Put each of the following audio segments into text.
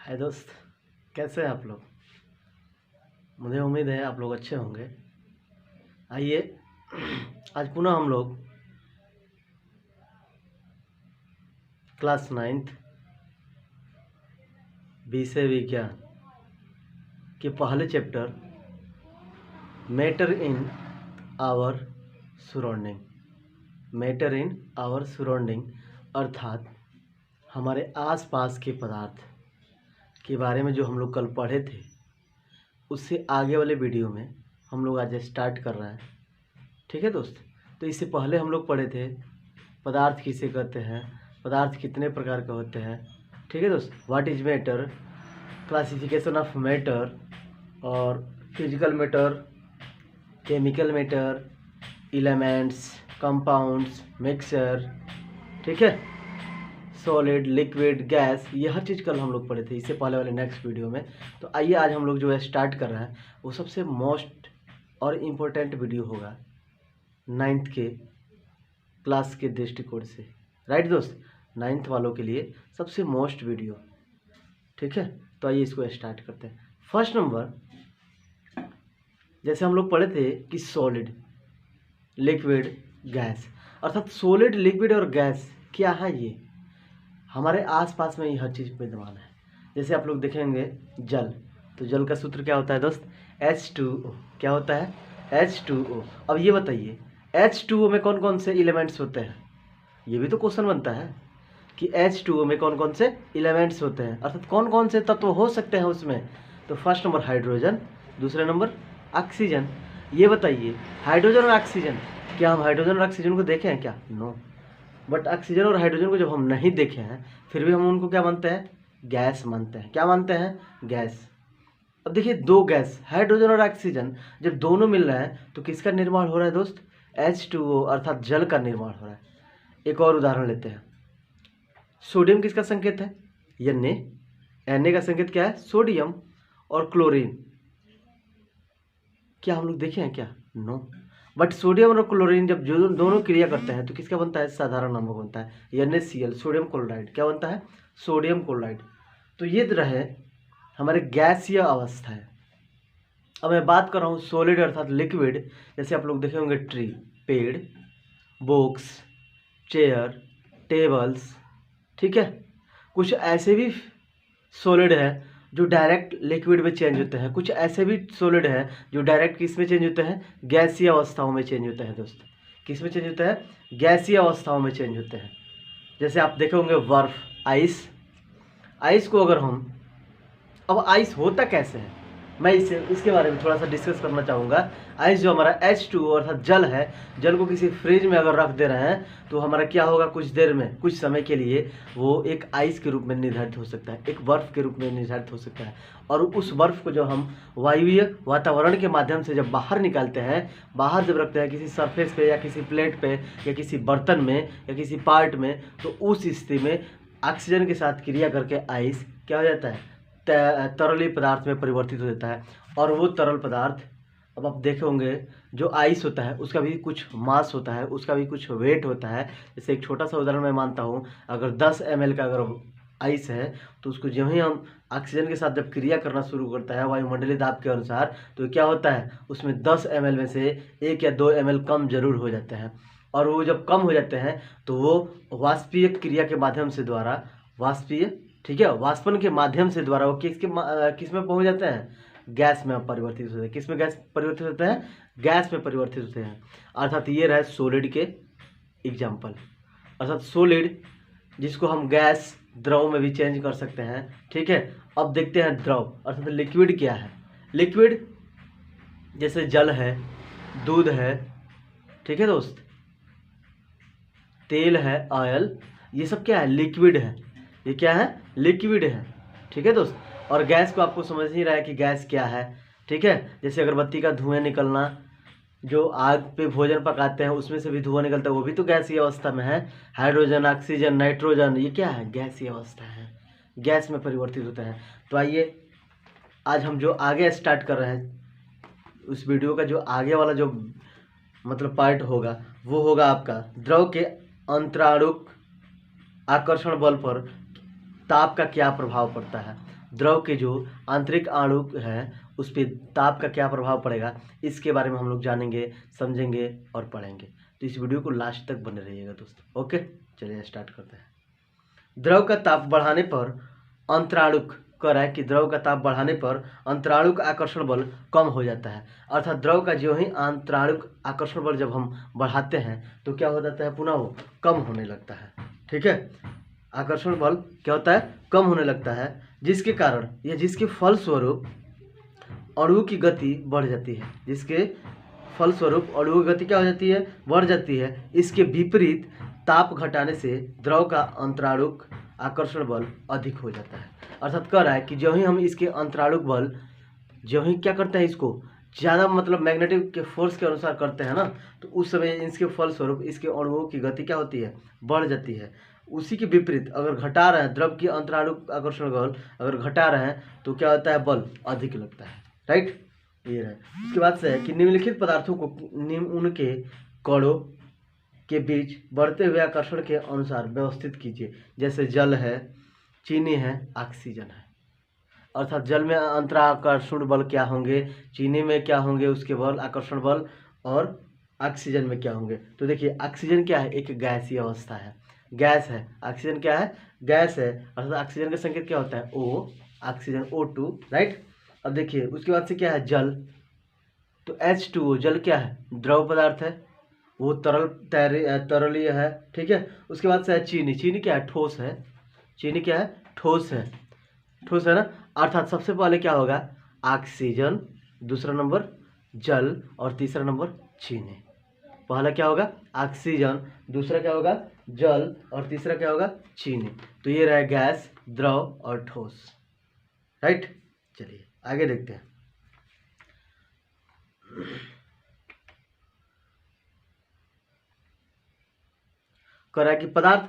हाय दोस्त, कैसे हैं आप लोग। मुझे उम्मीद है आप लोग अच्छे होंगे। आइए आज पुनः हम लोग क्लास 9th विषय विज्ञान के पहले chapter matter in our surrounding अर्थात हमारे आसपास के पदार्थ के बारे में जो हम लोग कल पढ़े थे, उससे आगे वाले वीडियो में हम लोग आज स्टार्ट कर रहे हैं। ठीक है दोस्त। तो इससे पहले हम लोग पढ़े थे पदार्थ किसे कहते हैं, पदार्थ कितने प्रकार के होते हैं। ठीक है दोस्त। What is matter, classification of matter और physical matter, chemical matter, elements, compounds, mixture, ठीक है, सॉलिड, लिक्विड, गैस, ये हर चीज़ कल हम लोग पढ़े थे इससे पहले वाले नेक्स्ट वीडियो में। तो आइए आज हम लोग जो है स्टार्ट कर रहे हैं, वो सबसे मोस्ट और इम्पोर्टेंट वीडियो होगा 9th के क्लास के दृष्टिकोण से। राइट दोस्त, 9th वालों के लिए सबसे मोस्ट वीडियो। ठीक है, तो आइए इसको स्टार्ट करते हैं। फर्स्ट नंबर, जैसे हम लोग पढ़े थे कि सॉलिड, लिक्विड, गैस, अर्थात सॉलिड, लिक्विड और गैस क्या है, ये हमारे आसपास में ही हर चीज़ विद्यमान है। जैसे आप लोग देखेंगे जल, तो जल का सूत्र क्या होता है दोस्त, H2O। क्या होता है, H2O। अब ये बताइए H2O में कौन कौन से एलिमेंट्स होते हैं, ये भी तो क्वेश्चन बनता है कि H2O में कौन कौन से एलिमेंट्स होते हैं, अर्थात कौन कौन से तत्व हो सकते हैं उसमें। तो फर्स्ट नंबर हाइड्रोजन, दूसरा नंबर ऑक्सीजन। ये बताइए हाइड्रोजन और ऑक्सीजन, क्या हम हाइड्रोजन और ऑक्सीजन को देखे हैं क्या, नो। बट ऑक्सीजन और हाइड्रोजन को जब हम नहीं देखे हैं, फिर भी हम उनको क्या मानते हैं, गैस मानते हैं। क्या मानते हैं, गैस। अब देखिए दो गैस, हाइड्रोजन और ऑक्सीजन, जब दोनों मिल रहे हैं तो किसका निर्माण हो रहा है दोस्त, H2O अर्थात जल का निर्माण हो रहा है। एक और उदाहरण लेते हैं, सोडियम किसका संकेत है, Na का संकेत क्या है, सोडियम। और क्लोरीन, क्या हम लोग देखे हैं क्या, नो। बट सोडियम और क्लोरीन जब जो दोनों क्रिया करते हैं तो किसका बनता है, साधारण नमक बनता है, NaCl, सोडियम क्लोराइड। क्या बनता है, सोडियम क्लोराइड। तो ये रहे हमारे गैसीय अवस्था है। अब मैं बात कर रहा हूँ सॉलिड अर्थात लिक्विड। जैसे आप लोग देखे होंगे ट्री, पेड़, बुक्स, चेयर, टेबल्स, ठीक है। कुछ ऐसे भी सॉलिड है जो डायरेक्ट लिक्विड में चेंज होते हैं, कुछ ऐसे भी सॉलिड है जो डायरेक्ट किस में चेंज होते हैं, गैसीय अवस्थाओं में चेंज होते हैं दोस्त। किस में चेंज होता है, गैसीय अवस्थाओं में चेंज होते हैं। जैसे आप देखे होंगे बर्फ, आइस। आइस को अगर हम, अब आइस होता कैसे है, मैं इसके बारे में थोड़ा सा डिस्कस करना चाहूँगा। आइस जो हमारा H2O अर्थात जल है, जल को किसी फ्रिज में अगर रख दे रहे हैं तो हमारा क्या होगा, कुछ देर में, कुछ समय के लिए वो एक आइस के रूप में निर्धारित हो सकता है, एक बर्फ़ के रूप में निर्धारित हो सकता है। और उस बर्फ़ को जो हम वायुवीय वातावरण के माध्यम से जब बाहर निकालते हैं, बाहर जब रखते हैं किसी सरफेस पे या किसी प्लेट पे या किसी बर्तन में या किसी पार्ट में, तो उस स्थिति में ऑक्सीजन के साथ क्रिया करके आइस क्या हो जाता है, तरली पदार्थ में परिवर्तित हो जाता है। और वो तरल पदार्थ, अब आप देखे होंगे जो आइस होता है उसका भी कुछ मास होता है, उसका भी कुछ वेट होता है। जैसे एक छोटा सा उदाहरण मैं मानता हूँ, अगर 10 ml का अगर आइस है तो उसको जब ही हम ऑक्सीजन के साथ जब क्रिया करना शुरू करता है वायुमंडलीय दाब के अनुसार, तो क्या होता है, उसमें 10 ml में से 1 या 2 ml कम जरूर हो जाते हैं। और वो जब कम हो जाते हैं तो वो वाष्पीय क्रिया के माध्यम से द्वारा, वाष्पीय, ठीक है, वाष्पन के माध्यम से द्वारा वो किस में पहुंच जाते हैं, गैस में परिवर्तित होते हैं। किस में गैस परिवर्तित होते हैं, गैस में परिवर्तित होते हैं। अर्थात ये रहे सॉलिड के एग्जाम्पल, अर्थात सॉलिड जिसको हम गैस, द्रव में भी चेंज कर सकते हैं। ठीक है, अब देखते हैं द्रव अर्थात लिक्विड क्या है। लिक्विड जैसे जल है, दूध है, ठीक है दोस्त, तेल है, ऑयल, ये सब क्या है, लिक्विड है। ये क्या है, लिक्विड है। ठीक है दोस्त। और गैस को आपको समझ नहीं रहा है कि गैस क्या है। ठीक है, जैसे अगरबत्ती का धुआं निकलना, जो आग पे भोजन पकाते हैं उसमें से भी धुआं निकलता है, वो भी तो गैसीय अवस्था में है। हाइड्रोजन, ऑक्सीजन, नाइट्रोजन, ये क्या है, गैसीय अवस्था है, गैस में परिवर्तित होता है। तो आइए आज हम जो आगे स्टार्ट कर रहे हैं, उस वीडियो का जो आगे वाला जो मतलब पार्ट होगा, वो होगा आपका द्रव के अंतराणुक आकर्षण बल पर ताप का क्या प्रभाव पड़ता है, द्रव के जो आंतरिक अणु हैं उस पर ताप का क्या प्रभाव पड़ेगा, इसके बारे में हम लोग जानेंगे, समझेंगे और पढ़ेंगे। तो इस वीडियो को लास्ट तक बने रहिएगा दोस्तों। ओके, चलिए स्टार्ट करते हैं। द्रव का ताप बढ़ाने पर अंतराणुक कह रहा है कि द्रव का ताप बढ़ाने पर अंतराणुक आकर्षण बल कम हो जाता है। अर्थात द्रव का जो ही अंतराणुक आकर्षण बल जब हम बढ़ाते हैं तो क्या हो जाता है, पुनः वो कम होने लगता है। ठीक है, आकर्षण बल क्या होता है, कम होने लगता है, जिसके कारण या जिसके फलस्वरूप अणुओं की गति बढ़ जाती है। जिसके फलस्वरूप अणुओं की गति क्या हो जाती है, बढ़ जाती है। इसके विपरीत ताप घटाने से द्रव का अंतराणुक आकर्षण बल अधिक हो जाता है। अर्थात कह रहा है कि जो ही हम इसके अंतराणुक बल जो ही क्या करते हैं, इसको ज़्यादा मतलब मैग्नेटिक के फोर्स के अनुसार करते हैं ना, तो उस समय इसके फलस्वरूप इसके अणुओं की गति क्या होती है, बढ़ जाती है। उसी के विपरीत अगर घटा रहे हैं, द्रव की अंतराणुक आकर्षण बल अगर घटा रहे हैं तो क्या होता है, बल अधिक लगता है। राइट, ये है। उसके बाद से है कि निम्नलिखित पदार्थों को उनके कणों के बीच बढ़ते हुए आकर्षण के अनुसार व्यवस्थित कीजिए। जैसे जल है, चीनी है, ऑक्सीजन है। अर्थात जल में अंतराकर्षण बल क्या होंगे, चीनी में क्या होंगे उसके बल, आकर्षण बल, और ऑक्सीजन में क्या होंगे। तो देखिए ऑक्सीजन क्या है, एक गैसीय अवस्था है, गैस है। ऑक्सीजन क्या है, गैस है। अर्थात ऑक्सीजन का संकेत क्या होता है, O, ऑक्सीजन O2। राइट, अब देखिए उसके बाद से क्या है, जल, तो H2O, जल क्या है, द्रव पदार्थ है, वो तरलीय है। ठीक है, उसके बाद से है चीनी, चीनी क्या है, ठोस है, चीनी क्या है, ठोस है, ठोस है ना। अर्थात सबसे पहले क्या होगा, ऑक्सीजन, दूसरा नंबर जल, और तीसरा नंबर चीनी। पहला क्या होगा, ऑक्सीजन, दूसरा क्या होगा, जल, और तीसरा क्या होगा, चीनी। तो ये रहा गैस, द्रव और ठोस। राइट, चलिए आगे देखते हैं। कह रहा है कि पदार्थ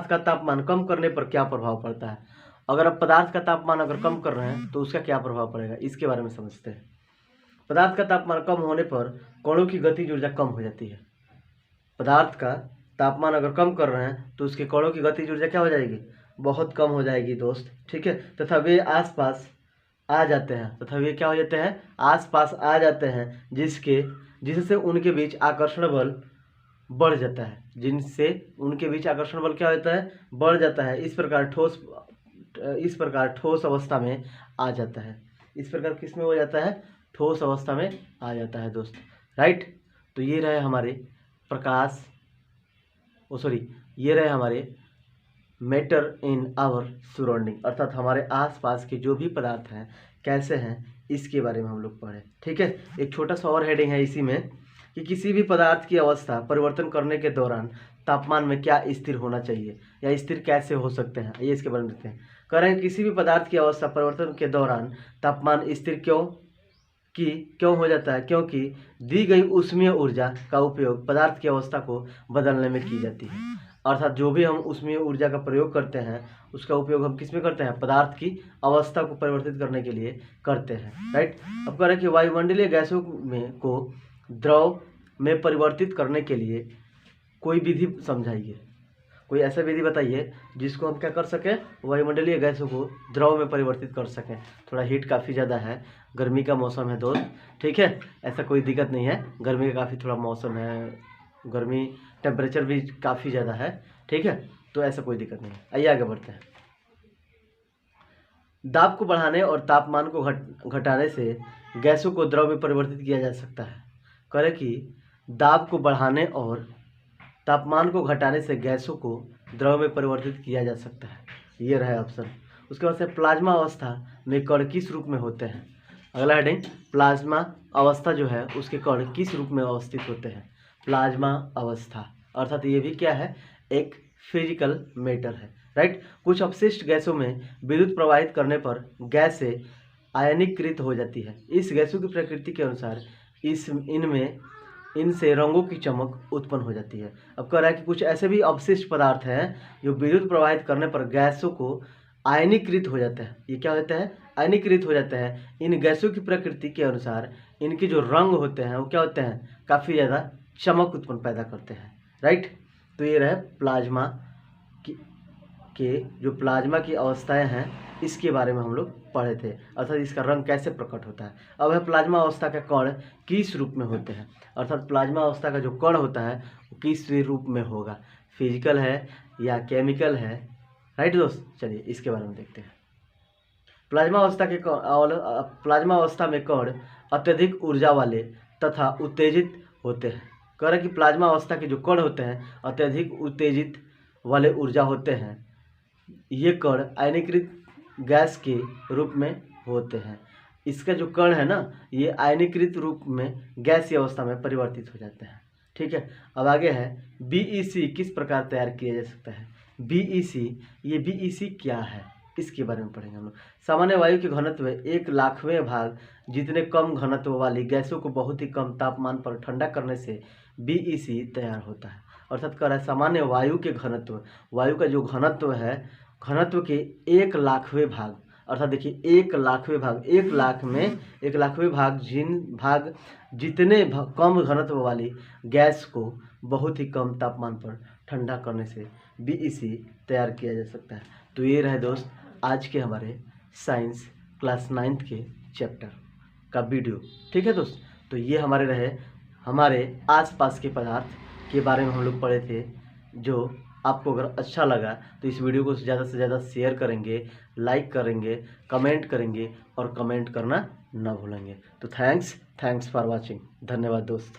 का तापमान कम करने पर क्या प्रभाव पड़ता है। अगर आप पदार्थ का तापमान अगर कम कर रहे हैं तो उसका क्या प्रभाव पड़ेगा, इसके बारे में समझते हैं। पदार्थ का तापमान कम होने पर कणों की गतिज ऊर्जा कम हो जाती है। पदार्थ का तापमान अगर कम कर रहे हैं तो उसके कणों की गतिज ऊर्जा क्या हो जाएगी, बहुत कम हो जाएगी दोस्त। ठीक है, तथा वे आसपास आ जाते हैं, तथा वे क्या हो जाते हैं, आसपास आ जाते हैं, जिससे उनके बीच आकर्षण बल बढ़ जाता है, जिनसे उनके बीच आकर्षण बल क्या होता है, बढ़ जाता है। इस प्रकार ठोस अवस्था में आ जाता है। इस प्रकार किस में हो जाता है, ठोस अवस्था में आ जाता है दोस्त। राइट, तो ये रहे हमारे ये रहे हमारे मैटर इन आवर सराउंडिंग, अर्थात हमारे आसपास के जो भी पदार्थ हैं कैसे हैं इसके बारे में हम लोग पढ़े। ठीक है, एक छोटा सा और हेडिंग है इसी में कि किसी भी पदार्थ की अवस्था परिवर्तन करने के दौरान तापमान में क्या स्थिर होना चाहिए या स्थिर कैसे हो सकते हैं, ये इसके बारे में देखते हैं। कह रहे हैं किसी भी पदार्थ की अवस्था परिवर्तन के दौरान तापमान स्थिर क्यों हो जाता है, क्योंकि दी गई ऊष्मीय ऊर्जा का उपयोग पदार्थ की अवस्था को बदलने में की जाती है। अर्थात जो भी हम ऊष्मीय ऊर्जा का प्रयोग करते हैं उसका उपयोग हम किस में करते हैं, पदार्थ की अवस्था को परिवर्तित करने के लिए करते हैं। राइट, अब कह रहे हैं कि वायुमंडलीय गैसों को द्रव में परिवर्तित करने के लिए कोई विधि समझाइए। कोई ऐसा विधि बताइए जिसको हम क्या कर सकें, वायुमंडलीय गैसों को द्रव में परिवर्तित कर सकें। थोड़ा हीट काफ़ी ज़्यादा है, गर्मी का मौसम है दोस्त। ठीक है, ऐसा कोई दिक्कत नहीं है, गर्मी का काफ़ी थोड़ा मौसम है, गर्मी टेम्परेचर भी काफ़ी ज़्यादा है। ठीक है, तो ऐसा कोई दिक्कत नहीं है। आइए आगे बढ़ते हैं। दाब को बढ़ाने और तापमान को घटाने से गैसों को द्रव में परिवर्तित किया जा सकता है। करें कि दाब को बढ़ाने और तापमान को घटाने से गैसों को द्रव में परिवर्तित किया जा सकता है, ये रहा ऑप्शन। उसके बाद से प्लाज्मा अवस्था में कण किस रूप में होते हैं। अगला हेडिंग, प्लाज्मा अवस्था जो है उसके कण किस रूप में अवस्थित होते हैं। प्लाज्मा अवस्था अर्थात ये भी क्या है, एक फिजिकल मैटर है। राइट, कुछ अपशिष्ट गैसों में विद्युत प्रवाहित करने पर गैसें आयनीकृत हो जाती है। इस गैसों की प्रकृति के अनुसार इनसे रंगों की चमक उत्पन्न हो जाती है। अब कह रहा है कि कुछ ऐसे भी अपशिष्ट पदार्थ हैं जो विद्युत प्रवाहित करने पर गैसों को आयनीकृत हो जाता है। ये क्या होता है, आयनीकृत हो जाता है। इन गैसों की प्रकृति के अनुसार इनके जो रंग होते हैं वो क्या होते हैं, काफ़ी ज़्यादा चमक उत्पन्न पैदा करते हैं। राइट, तो ये रहे प्लाज्मा के जो प्लाज्मा की अवस्थाएं हैं इसके बारे में हम लोग पढ़े थे, अर्थात इसका रंग कैसे प्रकट होता है। अब है प्लाज्मा अवस्था के कण किस रूप में होते हैं, अर्थात प्लाज्मा अवस्था का जो कण होता है वो किस रूप में होगा, फिजिकल है या केमिकल है। राइट दोस्त, चलिए इसके बारे में देखते हैं। प्लाज्मा अवस्था में कण अत्यधिक ऊर्जा वाले तथा उत्तेजित होते हैं। कह रहे कि प्लाज्मा अवस्था के जो कण होते हैं अत्यधिक उत्तेजित वाले ऊर्जा होते हैं। ये कण आयनीकृत गैस के रूप में होते हैं। इसका जो कण है ना ये आयनीकृत रूप में गैसीय अवस्था में परिवर्तित हो जाते हैं। ठीक है, अब आगे है बीईसी किस प्रकार तैयार किया जा सकता है। बीईसी, ये बीईसी क्या है इसके बारे में पढ़ेंगे हम लोग। सामान्य वायु के घनत्व 1/100वें भाग जितने कम घनत्व वाली गैसों को बहुत ही कम तापमान पर ठंडा करने से बीईसी तैयार होता है। अर्थात कह रहा है सामान्य वायु के घनत्व, वायु का जो घनत्व है घनत्व के 1/100वें भाग, अर्थात देखिए 1/100वें भाग, 1,00,000 में 1/100वें भाग जितने कम घनत्व वाली गैस को बहुत ही कम तापमान पर ठंडा करने से बीईसी तैयार किया जा सकता है। तो ये रहे दोस्त आज के हमारे साइंस क्लास 9th के चैप्टर का वीडियो। ठीक है दोस्त, तो ये हमारे रहे हमारे आसपास के पदार्थ के बारे में हम लोग पढ़े थे। जो आपको अगर अच्छा लगा तो इस वीडियो को ज़्यादा से ज़्यादा शेयर करेंगे, लाइक करेंगे, कमेंट करेंगे और कमेंट करना ना भूलेंगे। तो थैंक्स फॉर वाचिंग। धन्यवाद दोस्त।